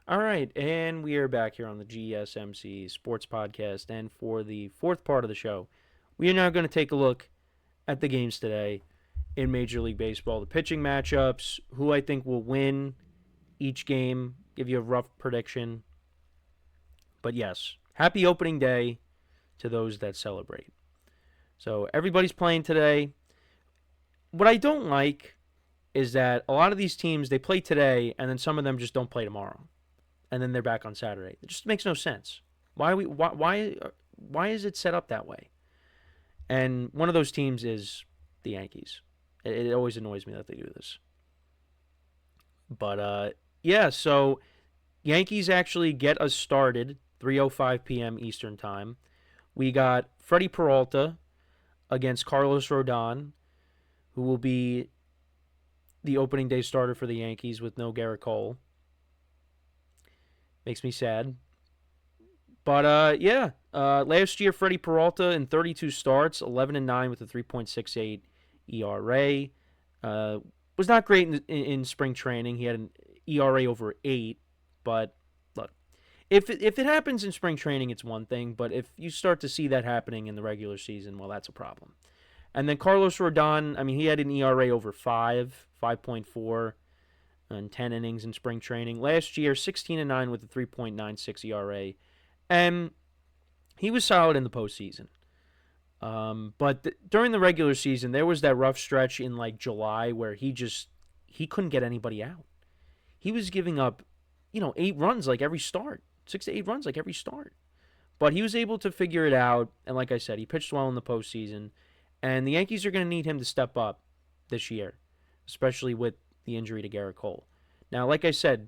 All right, and we are back here on the GSMC Sports Podcast. And for the fourth part of the show, we are now going to take a look at the games today in Major League Baseball, the pitching matchups, who I think will win each game, give you a rough prediction. But yes, happy opening day to those that celebrate. So everybody's playing today. What I don't like is that a lot of these teams, they play today and then some of them just don't play tomorrow. And then they're back on Saturday. It just makes no sense. Why is it set up that way? And one of those teams is the Yankees. It always annoys me that they do this. But yeah, so Yankees actually get us started 3:05 p.m. Eastern Time. We got Freddie Peralta against Carlos Rodon, who will be the opening day starter for the Yankees with no Garrett Cole. Makes me sad. But yeah, last year Freddie Peralta in 32 starts, 11-9 with a 3.68 ERA. Was not great in spring training. He had an ERA over 8, but look, if it happens in spring training, it's one thing. But if you start to see that happening in the regular season, well, that's a problem. And then Carlos Rodon, I mean, he had an ERA over 5, 5.4, and 10 innings in spring training. Last year, 16-9 with a 3.96 ERA. And he was solid in the postseason. But during the regular season, there was that rough stretch in like July where he couldn't get anybody out. He was giving up, 8 runs like every start, 6 to 8 runs like every start. But he was able to figure it out, and like I said, he pitched well in the postseason. And the Yankees are going to need him to step up this year, especially with the injury to Garrett Cole. Now, like I said,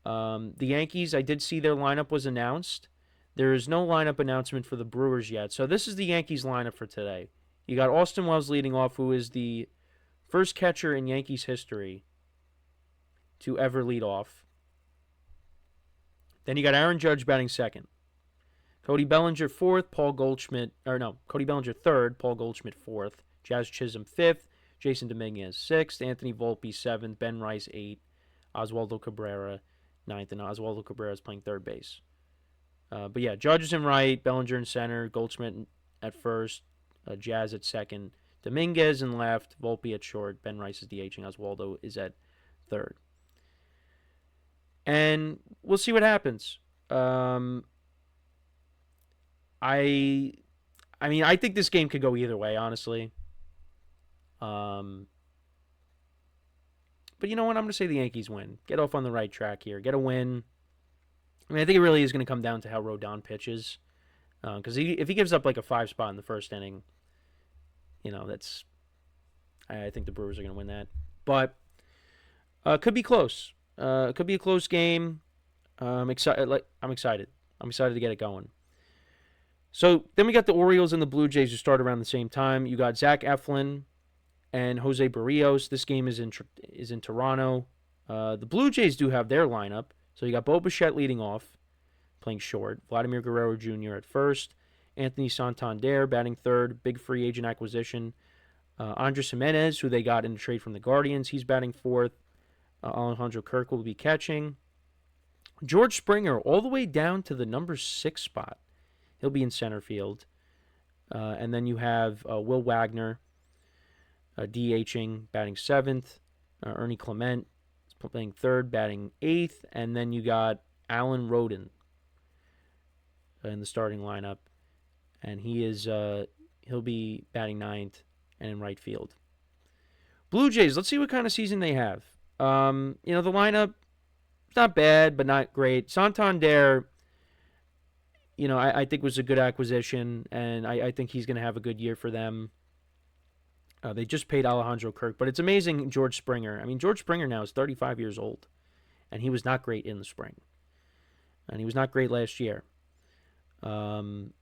the Yankees, I did see their lineup was announced. There is no lineup announcement for the Brewers yet. So this is the Yankees lineup for today. You got Austin Wells leading off, who is the first catcher in Yankees history to ever lead off. Then you got Aaron Judge batting second. Cody Bellinger fourth, Cody Bellinger third, Paul Goldschmidt fourth, Jazz Chisholm fifth, Jason Dominguez sixth, Anthony Volpe seventh, Ben Rice eighth, Oswaldo Cabrera ninth, and Oswaldo Cabrera is playing third base. But yeah, Judge is in right, Bellinger in center, Goldschmidt at first, Jazz at second, Dominguez in left, Volpe at short, Ben Rice is DHing, Oswaldo is at third. And we'll see what happens. I think this game could go either way, honestly. But you know what? I'm going to say the Yankees win. Get off on the right track here. Get a win. I mean, I think it really is going to come down to how Rodon pitches. Because if he gives up like a 5 spot in the first inning, I think the Brewers are going to win that. But could be close. Could be a close game. I'm excited. I'm excited to get it going. So then we got the Orioles and the Blue Jays who start around the same time. You got Zach Eflin and Jose Barrios. This game is in Toronto. The Blue Jays do have their lineup. So you got Bo Bichette leading off, playing short. Vladimir Guerrero Jr. at first. Anthony Santander batting third. Big free agent acquisition. Andres Jimenez, who they got in a trade from the Guardians, he's batting fourth. Alejandro Kirk will be catching. George Springer all the way down to the number 6 spot. He'll be in center field. And then you have Will Wagner DHing, batting 7th. Ernie Clement is playing 3rd, batting 8th. And then you got Alan Rodin in the starting lineup. And he'll be batting 9th and in right field. Blue Jays, let's see what kind of season they have. The lineup, it's not bad, but not great. Santander, I think was a good acquisition, and I think he's going to have a good year for them. They just paid Alejandro Kirk, but it's amazing George Springer. I mean, George Springer now is 35 years old, and he was not great in the spring. And he was not great last year. And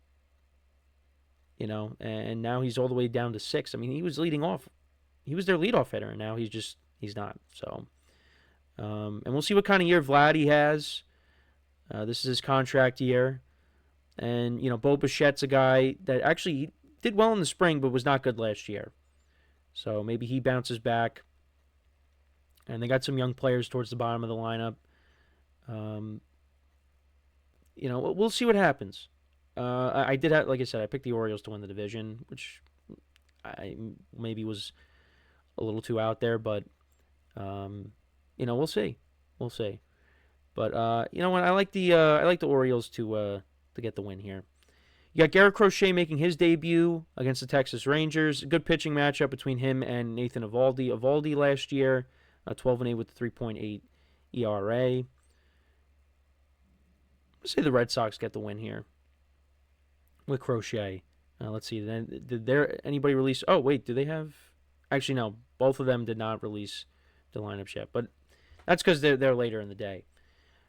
now he's all the way down to 6. I mean, he was leading off. He was their leadoff hitter, and now he's not. So, and we'll see what kind of year Vladdy has. This is his contract year. And, Bo Bichette's a guy that actually did well in the spring, but was not good last year. So maybe he bounces back. And they got some young players towards the bottom of the lineup. we'll see what happens. I did have, like I said, I picked the Orioles to win the division, which I maybe was a little too out there, but we'll see, we'll see. But you know what? I like the Orioles to get the win here. You got Garrett Crochet making his debut against the Texas Rangers. A good pitching matchup between him and Nathan Eovaldi. Eovaldi last year, 12-8 with a 3.8 ERA. Let's say the Red Sox get the win here with Crochet. Let's see. Then did anybody release? Oh wait, do they have? Actually, no. Both of them did not release the lineups yet, but that's because they're later in the day.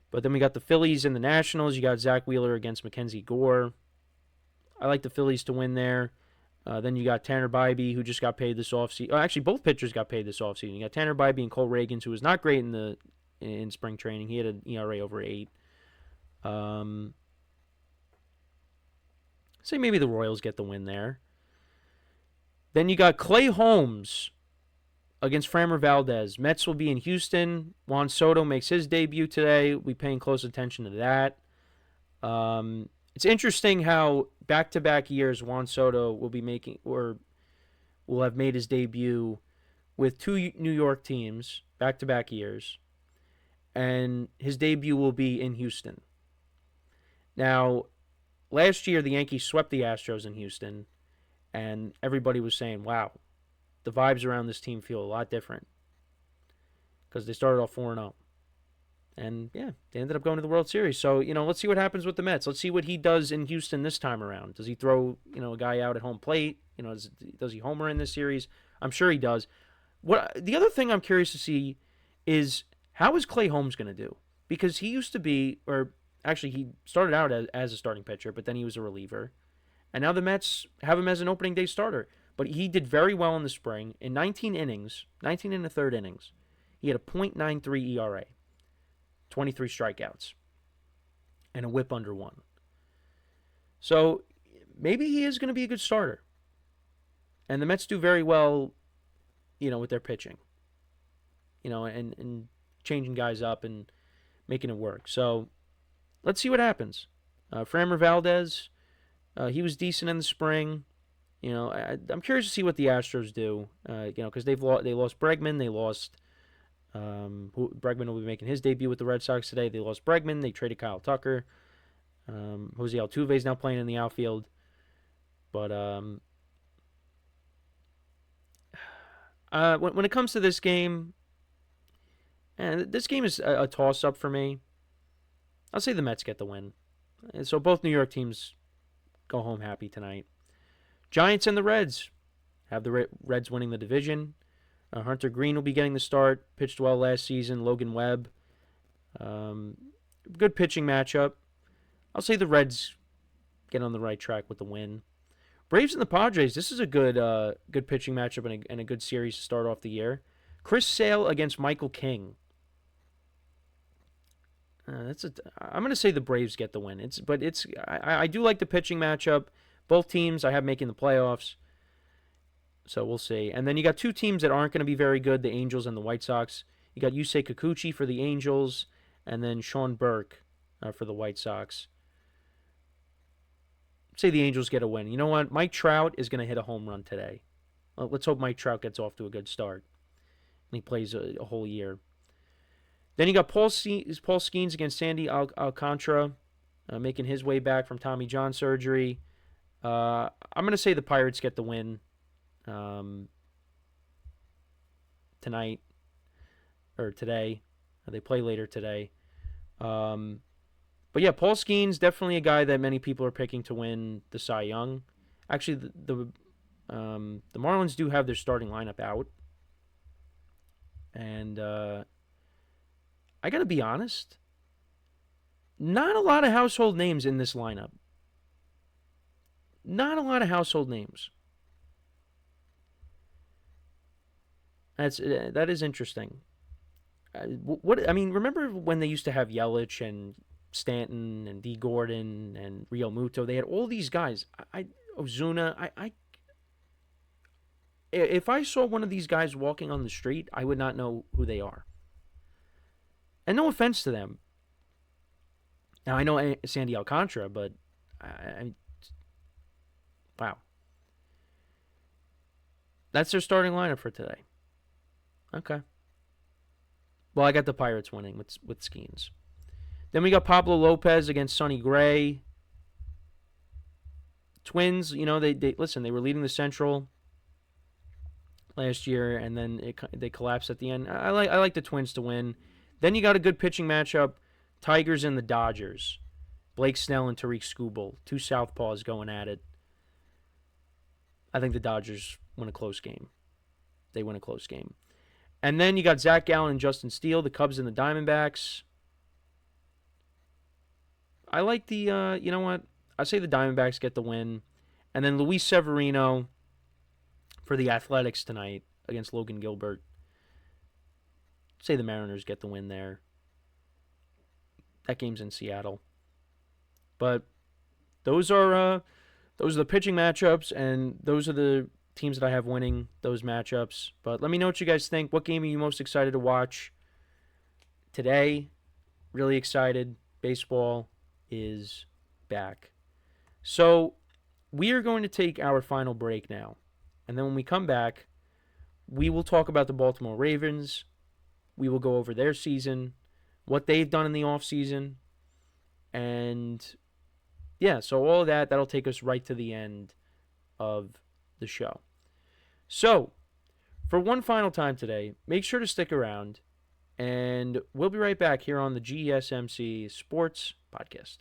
But then we got the Phillies and the Nationals. You got Zach Wheeler against Mackenzie Gore. I like the Phillies to win there. Then you got Tanner Bybee, who just got paid this offseason. Oh, actually, both pitchers got paid this offseason. You got Tanner Bybee and Cole Reagans, who was not great in spring training. He had an ERA over 8. Say maybe the Royals get the win there. Then you got Clay Holmes against Framber Valdez. Mets will be in Houston. Juan Soto makes his debut today. We'll be paying close attention to that. It's interesting how back-to-back years Juan Soto will be making, or will have made his debut with 2 New York teams back-to-back years, and his debut will be in Houston. Now, last year the Yankees swept the Astros in Houston, and everybody was saying, wow, the vibes around this team feel a lot different because they started off 4-0. And, yeah, they ended up going to the World Series. So, let's see what happens with the Mets. Let's see what he does in Houston this time around. Does he throw, a guy out at home plate? Does he homer in this series? I'm sure he does. The other thing I'm curious to see is how is Clay Holmes going to do? Because he used to be, or actually he started out as a starting pitcher, but then he was a reliever. And now the Mets have him as an opening day starter. But he did very well in the spring. In 19 innings, 19 and a third innings, he had a .93 ERA. 23 strikeouts, and a whip under 1. So maybe he is going to be a good starter. And the Mets do very well, with their pitching, and changing guys up and making it work. So let's see what happens. Framber Valdez, he was decent in the spring. I'm curious to see what the Astros do, because they lost Bregman, they lost... Bregman will be making his debut with the Red Sox today. They lost Bregman. They traded Kyle Tucker. Jose Altuve is now playing in the outfield. But when it comes to this game, this game is a toss-up for me. I'll say the Mets get the win. And so both New York teams go home happy tonight. Giants and the Reds have the Reds winning the division. Hunter Green will be getting the start. Pitched well last season. Logan Webb. Good pitching matchup. I'll say the Reds get on the right track with the win. Braves and the Padres. This is a good pitching matchup and a good series to start off the year. Chris Sale against Michael King. I'm going to say the Braves get the win. I do like the pitching matchup. Both teams I have making the playoffs. So we'll see. And then you got 2 teams that aren't going to be very good, the Angels and the White Sox. You got Yusei Kikuchi for the Angels, and then Sean Burke for the White Sox. Say the Angels get a win. You know what? Mike Trout is going to hit a home run today. Let's hope Mike Trout gets off to a good start. And he plays a whole year. Then you got Paul Skeens against Sandy Alcantara, making his way back from Tommy John surgery. I'm going to say the Pirates get the win. Tonight or today. They play later today. But yeah, Paul Skeens, definitely a guy that many people are picking to win the Cy Young. Actually, the Marlins do have their starting lineup out. And I got to be honest, not a lot of household names in this lineup. Not a lot of household names. That is interesting. Remember when they used to have Yelich and Stanton and D. Gordon and Rio Muto? They had all these guys. Ozuna. If I saw one of these guys walking on the street, I would not know who they are. And no offense to them. Now I know Sandy Alcantara, but I wow, that's their starting lineup for today. Okay. Well, I got the Pirates winning with Skeens. Then we got Pablo Lopez against Sonny Gray. Twins, they listen. They were leading the Central last year, and then they collapsed at the end. I like the Twins to win. Then you got a good pitching matchup: Tigers and the Dodgers. Blake Snell and Tariq Skubal, two southpaws going at it. I think the Dodgers win a close game. They win a close game. And then you got Zach Gallen and Justin Steele, the Cubs and the Diamondbacks. I like the, you know what? I say the Diamondbacks get the win. And then Luis Severino for the Athletics tonight against Logan Gilbert. Say the Mariners get the win there. That game's in Seattle. But those are the pitching matchups, and those are the teams that I have winning those matchups. But let me know what you guys think. What game are you most excited to watch today? Really excited. Baseball is back. So we are going to take our final break now. And then when we come back, we will talk about the Baltimore Ravens. We will go over their season, what they've done in the offseason, and yeah, so all of that'll take us right to the end of the show. So, for one final time today, make sure to stick around, and we'll be right back here on the GSMC Sports Podcast.